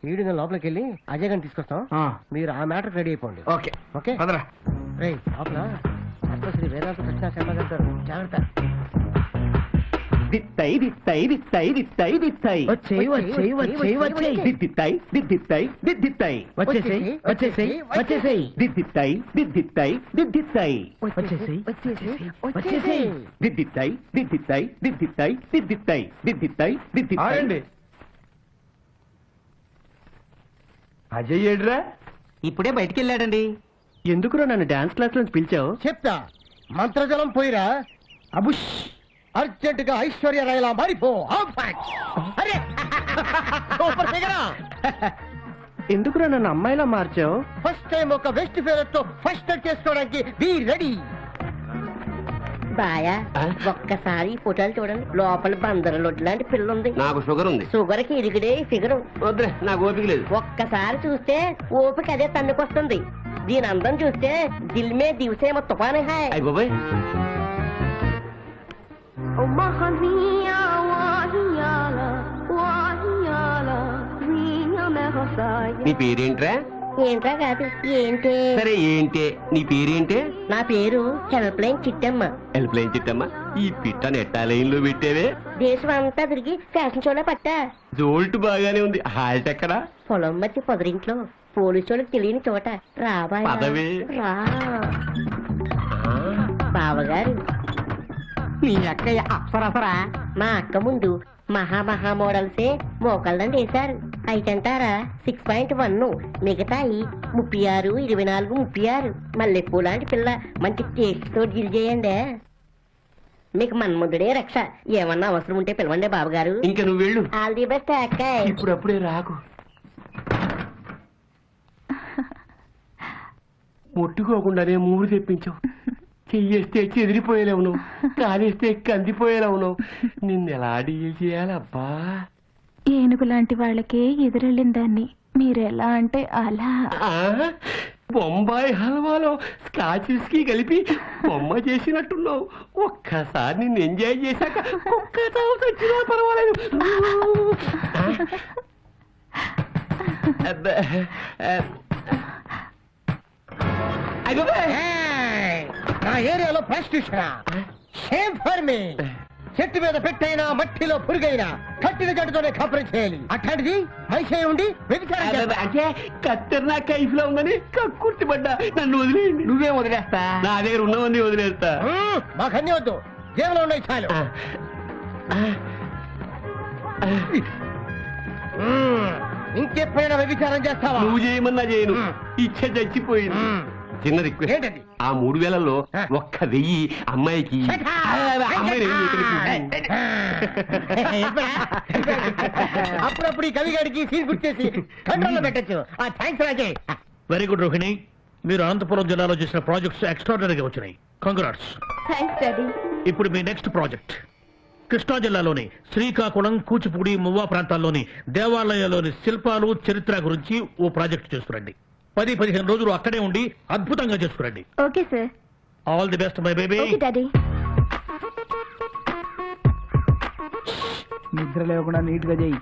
ఈడు నేను లోపలికి వెళ్ళి అజయ్ గారిని తీసుకొస్తాం. మీరు ఆ మ్యాటర్ రెడీ అయిపోండి. ఓకే ఓకే రేయ్ లోపల శ్రీ వేదాంత కృష్ణ శర్మ గారు జాగ్రత్త. దిత్తై దిత్తై దిత్తై దిత్తై దిత్తై వచ్చేయ్ వచ్చేయ్ వచ్చేయ్ వచ్చేయ్ దిత్తై దిత్తై దిత్తై వచ్చేసేయ్ వచ్చేసేయ్ వచ్చేసేయ్ దిత్తై దిత్తై దిత్తై వచ్చేసేయ్ వచ్చేసేయ్ వచ్చేసేయ్ దిత్తై దిత్తై దిత్తై దిత్తై దిత్తై దిత్తై. ఆగండి. అజయ్ ఏడ్రా? ఇప్పుడే బయటికి వెళ్ళాడండి. ఎందుకురా నన్ను డాన్స్ క్లాస్ నుంచి పిలిచావు? చెప్తా. మంత్రజలం పోయిరా అబుష్. అర్జెంట్ గా ఐశ్వర్య రాయలా మారిపో. అరే సూపర్ ఫిగరా. ఎందుకురా నన్ను అమ్మాయిలా మార్చావు? ఫస్ట్ టైం ఒక వెస్ట్ ఫేవర్ తో ఫస్ట్ చేసుకోవడానికి బీ రెడీ. బాయా ఒక్కసారి ఫోటోలు చూడండి. లోపల బందర లొడ్డు లాంటి పిల్ల ఉంది. నాకు షుగర్ ఉంది. షుగర్ కి ఇరిగిడే ఫిగరు. వద్దులే, నాకు ఓపిక లేదు. ఒక్కసారి చూస్తే ఓపిక అదే తన్నుకొస్తుంది. దీని అందం చూస్తే దిల్ మే దివసేమో తుఫాను హాయ్. అయ్య బాబాయ్, నీ పేరేంట్రా? ఏంట్రా కాదు ఏంటే. సరే ఏంటే నీ పేరేంటే? నా పేరు హెల్ప్లైన్ చిట్టమ్మ. హెల్ప్లైన్ చిట్టమ్మా, ఈ పిట్ట నెట్టా లైన్ లో పెట్టేవే. దేశం అంతా తిరిగి ఫ్యాషన్ షోలో పట్టా. జోల్ట్ బాగానే ఉంది. హాల్ట్ ఎక్కడా? పొలం మధ్య పొదరింట్లో పోలీసు వాళ్ళకి తెలియని చోట. రాబాయ్ పదవే. రా బావగారు. నీ అక్కయ్య అప్సరసరా? మా అక్క ముందు మహా మోడల్సే మోకళ్ళని వేశారు. అయితంటారా 6.1, మిగతాయి 36, 24, 36. మల్లెపూ లాంటి పిల్ల మంచి టేస్ట్ తో డీల్ చేయండి. మీకు మన్ముద్దుడే రక్ష. ఏమన్నా అవసరం ఉంటే పిలవండి బాబుగారు. ఇంకా నువ్వు వెళ్ళు. ఆల్ ది బెస్ట్ అక్కాయ్. ఇప్పుడప్పుడే రాకు. ముట్టుకోకుండానే మూడు తెప్పించావు. చెయ్యేస్తే చెదిరిపోయేలావు నువ్వు, కాలేస్తే కందిపోయేలావు నువ్వు. నిన్నెలా డీల్ చేయాలబ్బా? ఏనుగు లాంటి వాళ్ళకే ఎదురెళ్ళిన దాన్ని మీరెలా అంటే అలా. బొంబాయి హల్వాలో స్కాచ్ విస్కీ కలిపి బొమ్మ చేసినట్టున్నావు. ఒక్కసారి నిన్ను ఎంజాయ్ చేశాక కుక్క చావు చచ్చినా పర్వాలేదు. నా ఏరియాలో ప్రాస్టిట్యూషన్ షేమ్ ఫర్ మీ. చెట్టు మీద పెట్టైనా మట్టిలో పురుగైనా కట్టిన జట్టుతోనే కాపురం చేయాలి. అట్లాంటిది మనిషి ఉండి అంటే కత్తెర కైఫ్ లో ఉందని కక్కుర్తిపడ్డా. నన్ను వదిలేయండి. నువ్వేం వదిలేస్తా? నా దగ్గర ఉన్నవన్నీ వదిలేస్తా. మాకన్నీ వద్దు, జేబులో ఉన్నాయి చాలు. ఇంకెప్పుడైనా వ్యభిచారం చేస్తావా? నువ్వు చేయమన్నా చేయను. ఇచ్చ చచ్చిపోయింది. చిన్న రిక్వెస్ట్ ఏంటది? ఆ 3000లో 1,000 అమ్మాయికి. అప్పుడప్పుడు ఈ కవిగాడికి సీన్ గుర్తేసి కంట్రోల్లో పెట్టచ్చు. థ్యాంక్స్ రాజయ్. Very good Rohini. మీరు అనంతపురం జిల్లాలో చేసిన ప్రాజెక్ట్స్ ఎక్స్ట్రాడనరీగా వచ్చినాయి. కంగ్రాట్స్. Thanks daddy. ఇప్పుడు మీ నెక్స్ట్ ప్రాజెక్ట్ కృష్ణా జిల్లాలోని శ్రీకాకుళం, కూచిపూడి, మువ్వా ప్రాంతాల్లోని దేవాలయాల్లోని శిల్పాలు, చరిత్ర గురించి ఓ ప్రాజెక్ట్ చేస్తురండి. 10-15 రోజులు అక్కడే ఉండి అద్భుతంగా చేసుకురండి. Okay sir. All the best my baby. Okay daddy. నిద్ర లేకుండా నీట్ గా చెయ్యి.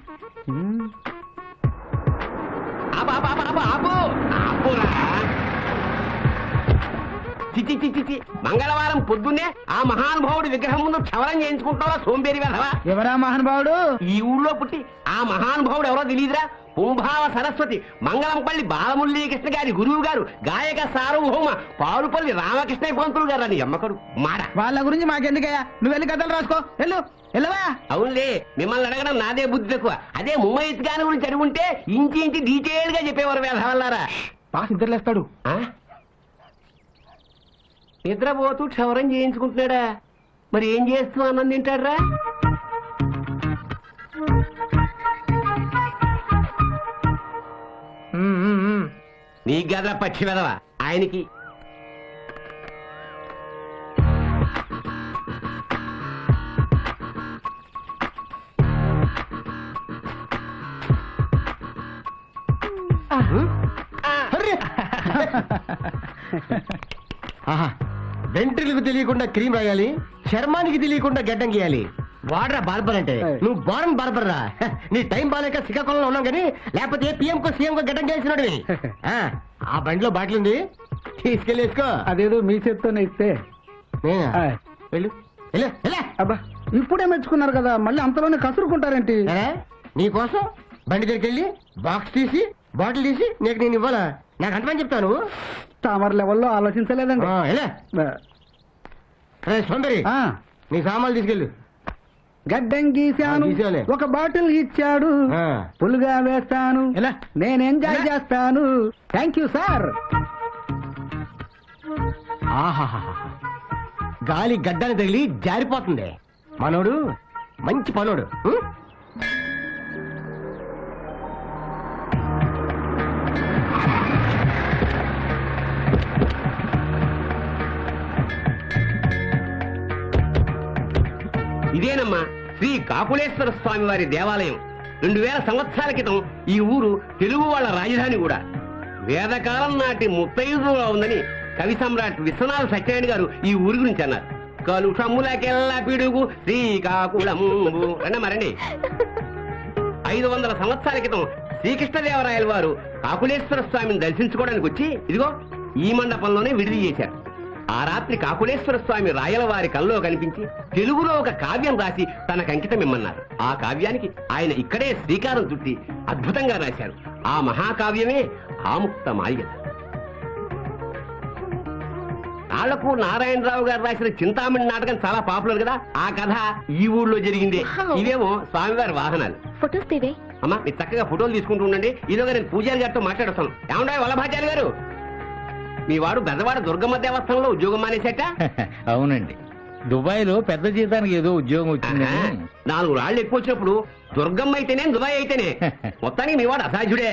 మంగళవారం పొద్దున్నే ఆ మహానుభావుడి విగ్రహం ముందు క్షవరం చేయించుకుంటావా సోంబేరి వెధవా? ఎవరా మహానుభావుడు? ఈ ఊళ్ళో పుట్టి ఆ మహానుభావుడు ఎవరో తెలియదురా? కుంభావ సరస్వతి మంగళంపల్లి బాలమురళీకృష్ణ గారి గురువు గారు, గాయక సార్వభౌమ పారుపల్లి రామకృష్ణ పంతులు గారు అని అమ్మకడు మాట. వాళ్ళ గురించి మాకెందుకయ్యా? నువ్వు వెళ్ళి కథలు రాసుకో. వెళ్ళు వెళ్ళవా. అవునులే, మిమ్మల్ని అడగడం నాదే బుద్ధి తక్కువ. అదే ముమ్మయ్య గారి గురించి అడుగుంటే ఇంచి డీటెయిల్ గా చెప్పేవారు వేధవల్లారా. పాస్ నిద్రలేస్తాడు. నిద్రపోతూ క్షవరం చేయించుకుంటున్నాడా? మరి ఏం చేస్తూ అన్నం తింటాడ్రా? నీ గదరా పక్షి వెదవా, ఆయనకి. వెంట్రులకు తెలియకుండా క్రీమ్ రాయాలి, చర్మానికి తెలియకుండా గడ్డం గీయాలి. వాడరా బార్బర్ అంటే నువ్వు బారన్ బార్బర్ రా. నీ టైం బాలేక శ్రీకాకుళంలో ఉన్నాం కానీ లేకపోతే పిఎం కో సీఎం కో గడ్డం చేసినాడు. ఆ బండిలో బాటిల్ ఉంది, తీసుకెళ్ళి వేసుకో. అదేదో మీ చేత్తోనే ఇస్తే. నేనా? ఆ. వెళ్ళు వెళ్ళు, వెళ్ళు. అబ్బా ఇప్పుడే మెచ్చుకున్నారు కదా, మళ్ళీ అంతలోనే కసురుకుంటారేంటి? సరే, నీకోసం బండి దగ్గరికి వెళ్ళి బాక్స్ తీసి బాటిల్ తీసి నీకు నేను ఇవ్వాలా? నాకు అంతమని చెప్తాను. తామర లెవెల్లో ఆలోచించలేదండి. సోందరి, ఆ, నీ సామాన్లు తీసుకెళ్ళు. గడ్డం గీశాను, గీసాలే. ఒక బాటిల్ ఇచ్చాడు, ఆ. పులుగా వేస్తాను, ఎలా? నేను ఎంజాయ్ చేస్తాను. Thank you sir. ఆహాహా, గాలి గడ్డని తగిలి జారిపోతుంది. మనోడు మంచి పనోడు. ఇదేనమ్మా శ్రీ కాకులేశ్వర స్వామి వారి దేవాలయం. 2000 సంవత్సరాల క్రితం ఈ ఊరు తెలుగు వాళ్ళ రాజధాని కూడా. వేదకాలం నాటి ముత్తైదుగా ఉందని కవి సమ్రాట్ విశ్వనాథ సత్యనారాయణ గారు ఈ ఊరి గురించి అన్నారు. కలుషములకెల్లా పిడుగు శ్రీకాకుళంబు మరండి. 500 సంవత్సరాల క్రితం శ్రీకృష్ణదేవరాయల వారు కాకులేశ్వర స్వామిని దర్శించుకోవడానికి వచ్చి ఇదిగో ఈ మండపంలోనే విడిది చేశారు. ఆ రాత్రి కాకులేశ్వర స్వామి రాయల వారి కల్లో కనిపించి తెలుగులో ఒక కావ్యం రాసి తనకు అంకితం ఇమ్మన్నారు. ఆ కావ్యానికి ఆయన ఇక్కడే శ్రీకారం చుట్టి అద్భుతంగా రాశారు. ఆ మహాకావ్యమే ఆముక్త మాల్యద. నాళ్లకు నారాయణరావు గారు రాసిన చింతామణి నాటకం చాలా పాపులర్ కదా. ఆ కథ ఈ ఊళ్ళో జరిగిందే. ఇవేమో స్వామివారి వాహనాలు. ఫొటోస్ తీవే. అమ్మా మీరు చక్కగా ఫోటోలు తీసుకుంటూ ఉండండి. ఈలోగా నేను పూజారి గారితో మాట్లాడొస్తాను. ఏమంటాయి వల్లభాచార్య గారు, మీ వాడు బెజవాడ దుర్గమ్మ దేవస్థానంలో ఉద్యోగం మానేశాట? అవునండి, దుబాయ్ లో పెద్ద జీతానికి ఏదో ఉద్యోగం వచ్చిందని. 4 రాళ్లు ఎక్కువ వచ్చినప్పుడు దుర్గమ్మ అయితేనే దుబాయ్ అయితేనే మొత్తానికి మీ వాడు అసాధ్యుడే.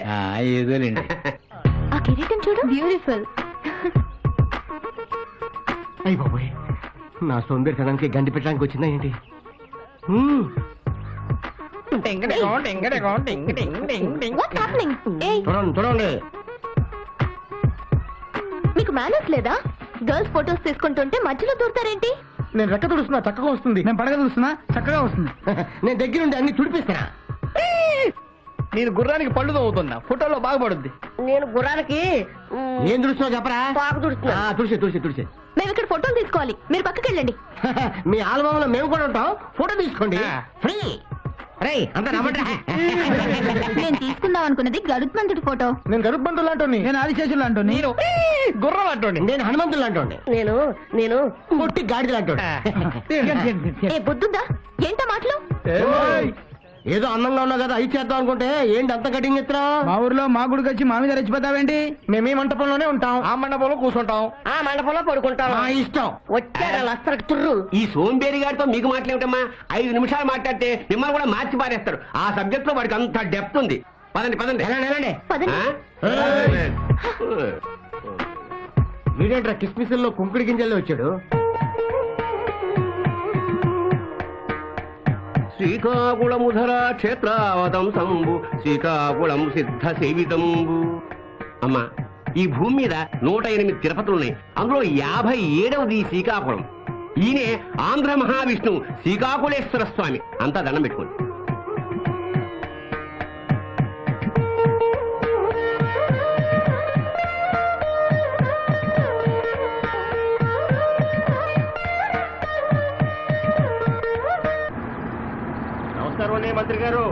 ఏదోలేండి. ఆ కిరీటం చూడు, బ్యూటిఫుల్. అయ్యి బాబోయ్, నా సౌందర్యతనానికి గండి పెట్టడానికి వచ్చిందా ఏంటి? What's happening? ఏయ్, చూడండి. మీకు మేనర్స్ లేదా? గర్ల్స్ ఫోటోస్ తీసుకుంటుంటే మధ్యలో దూరతారేంటి? నేను రెక్క తుడుస్తున్నా, చక్కగా వస్తుంది. నేను పడగ చూస్తున్నా, చక్కగా వస్తుంది. నేను దగ్గరుండి అన్ని తుడిపిస్తానా? నేను గుర్రానికి పళ్ళు తవ్వుతున్నా, ఫోటోలో బాగుపడుద్ది. నేను గుర్రానికి ఏం తుడుస్తున్నావు చెప్పరా? పాకు తుడుస్తున్నా. తుడిసే. మేము ఇక్కడ ఫోటోలు తీసుకోవాలి, మీరు పక్కకి వెళ్ళండి. మీ ఆల్బంలో మేము కూడా ఉంటాం, ఫోటో తీసుకోండి. ఫ్రీ. రేయ్, అంతా నమ్మండి. నేను తీసుకుందాం అనుకున్నది గరుత్మంతుడి ఫోటో. నేను గరుత్మంతులు అంటోని, నేను ఆదిశేషులు అంటోని, గుర్రం అంటోండి. నేను హనుమంతులు అంటోండి. నేను పొట్టి గాడిదలు అంటోండి. ఏ బుద్ధుందా? ఏంటా మాటలు? ఏదో అందంగా ఉన్నావు కదా అయి చేద్దాం అనుకుంటే ఏంటి అంత కటింగ్ ఎత్తురా? మా ఊర్లో మా గుడికి వచ్చి మా మీద రెచ్చిపోతావేంటి? మేము ఈ మంటపంలోనే ఉంటాం, ఆ మండపంలో కూర్చుంటాం, ఆ మండపంలో పడుకుంటాను. మా ఇష్టం. వచ్చారా లస్తరకు తుర్రు. ఈ సోంబేరి గారితో మీకు మాట్లాడటమ్మా 5 నిమిషాలు మాట్లాడితే మిమ్మల్ని కూడా మార్చి పారేస్తాడు. ఆ సబ్జెక్ట్ లో వాడికి అంత డెప్త్ ఉంది. పదండి. వెళ్ళండి. పదండి. వీడేంట్రా కిస్మిస్ల్లో కుంకుడి గింజల్లో వచ్చాడు? శ్రీకాకుళముధర క్షేత్రావతం సంబు శ్రీకాకుళం సిద్ధ సేవితంబు. అమ్మా ఈ భూమి మీద 108 తిరుపతులున్నాయి. అందులో 57వది శ్రీకాకుళం. ఈయనే ఆంధ్ర మహావిష్ణు శ్రీకాకుళేశ్వర స్వామి. అంతా దండం పెట్టుకోండి. నమస్కారం మంత్రి గారు.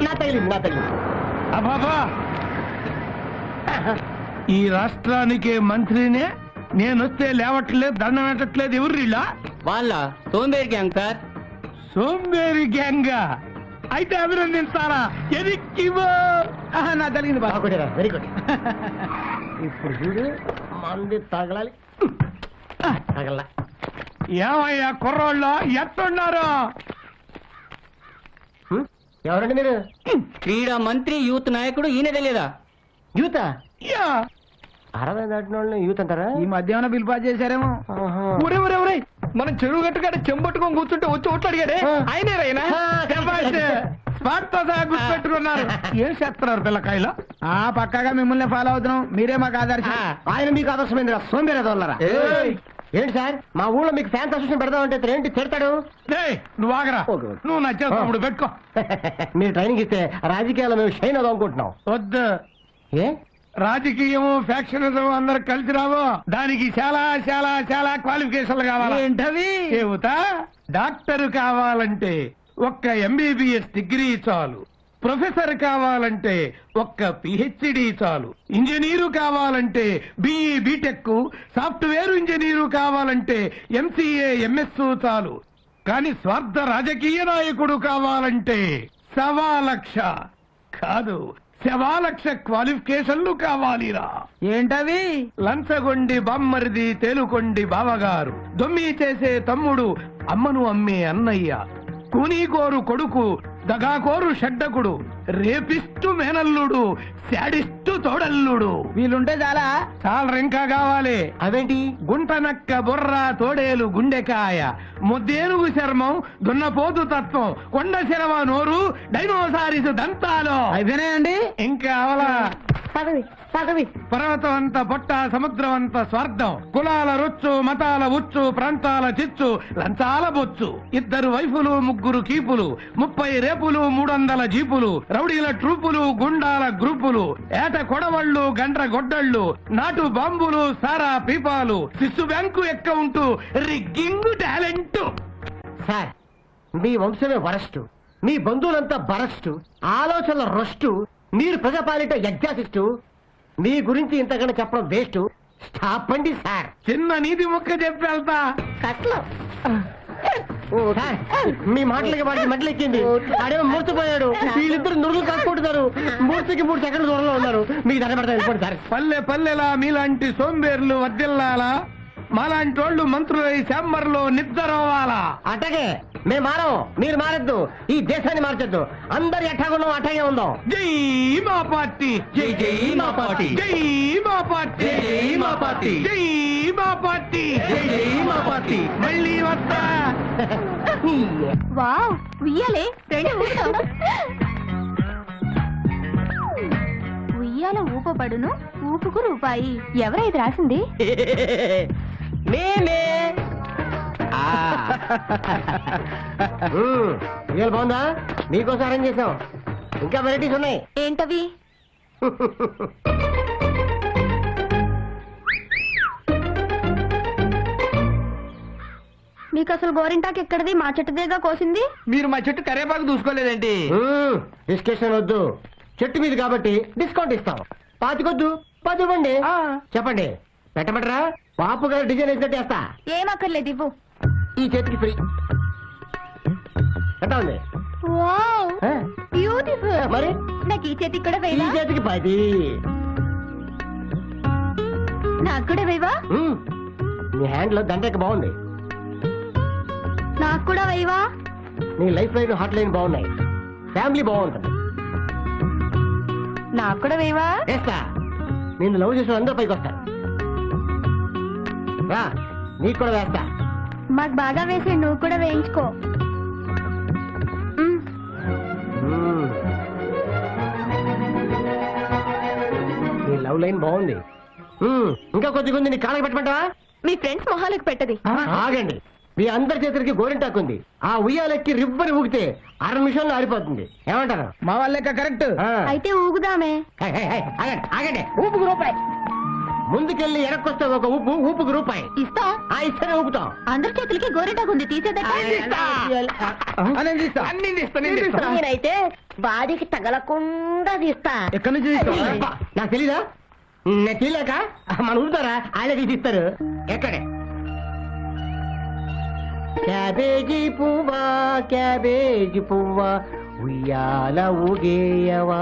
నా తగిలింది. అబాబా, ఈ రాష్ట్రానికి మంత్రినే నేనొస్తే లేవట్లేదు, దండం పెట్టట్లేదు. ఎవరు వీళ్ళ? వాళ్ళ సోంబేరి గ్యాంగ్ సార్. సోంబేరి గ్యాంగా? అయితే అభినందిస్తారా? ఎదిక్కివో. నా తగిలింది బాబు. Very good. ఇప్పుడు చూడు, మంది తగలాలి. తగల. ఏమయ్యా కుర్రోళ్ళు ఎట్టున్నారు? ఎవరండి మీరు? క్రీడా మంత్రి, యూత్ నాయకుడు ఈయన తెలియదా? యూత? యా. 60 దాటిన వాళ్ళని యూత్ అంటారా? ఈ మధ్యాహ్నం బిల్ పాస్ చేశారేమో. మనం చెరువు గట్టుకాడ చెంబట్టుకొని కూర్చుంటే వచ్చి ఓట్లు అడిగాడే, ఆయనే రైనా. స్పాట్ తో సహా గుర్తుపెట్టుకున్నారు. ఏం చేస్తున్నారు పిల్లకాయలు? పక్కగా మిమ్మల్ని ఫాలో అవుతున్నాం, మీరే మాకు ఆదర్శం. ఆయన మీకు ఆదర్శమైంది సోంబేరదోళ్ళరా. ఏంటి సార్ మా ఊళ్ళో మీకు ఫ్యాన్స్ అసోసియేషన్ పెడదామంటే ఏంటి తిడతాడు? నువ్వు ఆగరా, నువ్వు నచ్చావు తమ్ముడు పెట్టుకో. మీరు ట్రైనింగ్ ఇస్తే రాజకీయాల్లో మేము షైన్ అవుదాం అనుకుంటున్నాం. వద్దు, ఏ రాజకీయము ఫ్యాక్షనిజం అందరు కలిసి రావు. దానికి చాలా చాలా చాలా క్వాలిఫికేషన్లు కావాలి. ఏంటవి? చెబుతా. డాక్టర్ కావాలంటే ఒక్క MBBS డిగ్రీ చాలు. ప్రొఫెసర్ కావాలంటే ఒక్క PhD చాలు. ఇంజనీరు కావాలంటే BE BTech, సాఫ్ట్వేర్ ఇంజనీరు కావాలంటే MCA MS చాలు. కానీ స్వార్థ రాజకీయ నాయకుడు కావాలంటే 1,00,000 కాదు 1,00,000 క్వాలిఫికేషన్లు కావాలిరా. ఏంటవి? లంచగొండి బామ్మరిది, తేలుకొండి బావగారు, దొమ్మి చేసే తమ్ముడు, అమ్మను అమ్మే అన్నయ్య, కూనీకోరు కొడుకు, దగాకోరు షడ్డకుడు, రేపిస్టు మేనల్లుడు, శాడిస్టు తోడల్లుడు. వీళ్ళుంటే చాలా ఇంకా కావాలి. అవేంటి? గుంటనక్క బుర్ర, తోడేలు గుండెకాయ, ముద్దేనుగు చర్మం, దున్నపోతు తత్వం, కొండ శరవ నోరు, డైనోసారిస్ దంతాలు. అయిపోయినాయండి? ఇంకా అవలా. పర్వతం అంత పొట్ట, సముద్రం అంత స్వార్థం, కులాల రొచ్చు, మతాల ఉచ్చు, ప్రాంతాల చిచ్చు, లంచాల బొచ్చు, 2 వైఫులు 3 కీపులు, 30 రేపులు, 300 జీపులు, రౌడీల ట్రూపులు, గుండాల గ్రూపులు, ఏట కొడవళ్ళు, గండ్ర గొడ్డళ్ళు, నాటు బాంబులు, సారా పీపాలు, శిశు bank account, rigging talent. Sir మీ వంశమే వరస్టు, మీ బంధువులంతా బరస్టు, ఆలోచనల రొస్టు, మీరు ప్రజాపాలిట ఎగ్జాసిస్టు. మీ గురించి ఇంతకన్నా చెప్పడం వేస్ట్. స్టాప్ అండి సార్. చిన్న నీతి ముక్క చెప్పి వెళ్తా. సార్, మీ మాటలకి వాడికి మెట్లెక్కింది. ఆడేమో మూర్చిపోయాడు. వీళ్ళిద్దరు నురుగులు కాకుంటున్నారు. మూర్తికి 3 సెకండ్ల దూరంలో ఉన్నారు. మీకు దండపడతా వెళ్ళిపోండి సార్. పల్లె పల్లెలా మీలాంటి సోంబేర్లు వర్దిల్లాలా, మాలాంటి వాళ్ళు మంత్రులై శాంబర్లో నిద్రవాలా. అట్టగే మేము మారం, మీరు మారద్దు. ఈ దేశాన్ని మార్చొద్దు. అందరు ఎట్టాగున్నాం అట్టాగే ఉందాం. జై మా పార్టీ, జై జై మా పార్టీ, జై మా పార్టీ, జై మా పార్టీ, జై మా పార్టీ, జై జై మా పార్టీ. మళ్ళీ వస్తా. వావ్, ఉయ్యాలే ఉయ్యాల ఊపబడును, ఊపుకు రూపాయి. ఎవరైతే రాసింది? మేమే. ఇవాళ బాగుందా? మీకోసం అరేంజ్ చేసాం. ఇంకా వెరైటీస్ ఉన్నాయి. ఏంటవి? మీకు అసలు గోరింటాకు ఎక్కడది? మా చెట్టుదేగా కోసింది. మీరు మా చెట్టు కరేపాకు చూసుకోలేదండి. డిస్కషన్ వద్దు. చెట్టు మీద కాబట్టి డిస్కౌంట్ ఇస్తాం. 25 10 ఇవ్వండి. చెప్పండి, పెట్టమంటారా? పాపు గారు డిజైన్ వేసినట్టు వేస్తా. ఏమక్కర్లేదు, ఇవ్వు. ఈ చేతికి ఫ్రీ. ఎంత ఉంది? వావ్, ఆ? బ్యూటిఫుల్. మరి నాకు ఈ చేతికి కూడా ఈ వేయవా? చేతికి 10. నాకు కూడా వేయవా? నీ హ్యాండ్ లో దండక బాగుంది. నాకు కూడా వేయవా? నీ లైఫ్ లైన్ హాట్ లైన్ బాగున్నాయి. ఫ్యామిలీ బాగుంటుంది. నాకు కూడా వేయవా? వేస్తా. నేను లవ్ చేసిన అందరూ పైకి వస్తారు. రా, నీకు కూడా వేస్తా. మాకు బాగా వేసి నువ్వు కూడా వేయించుకో. నీ లవ్ లైన్ బాగుంది. ఇంకా కొద్దిగా ఉంది. నీ కాళ్ళకి పెట్టమంటావా? మీ ఫ్రెండ్స్ మొహాలకు పెట్టది. ఆగండి, మీ అందరి చేతులకి గోరింటాకు ఉంది. ఆ ఉయ్యాలెక్కి రిబ్బని ఊగితే 6 నిమిషాల్లో ఆరిపోతుంది. ఏమంటారు? మా వాళ్ళ కరెక్ట్. అయితే ఊగుదామే. ఆగండి ఆగండి. ఊపుకు రూపాయి. ముందుకెళ్ళి ఎనక్కొస్తే ఒక ఊపు, ఊపుకు రూపాయి ఇస్తా. ఇస్తేనే ఊపుతాం. అందరి చేతులకి గోరింటాకు ఉంది, తీసేదట. నేనైతే బాడీకి తగలకుండా తీస్తా. ఎక్కడి నుంచి తీస్తావా? నాకు తెలీదా? నేను తెలియక మన ఊపుతారా? ఆయన తీసిస్తారు. ఎక్కడే? క్యాబేజీ పువ్వా, క్యాబేజీ పువ్వా, ఉయ్యాల ఊగేయవా.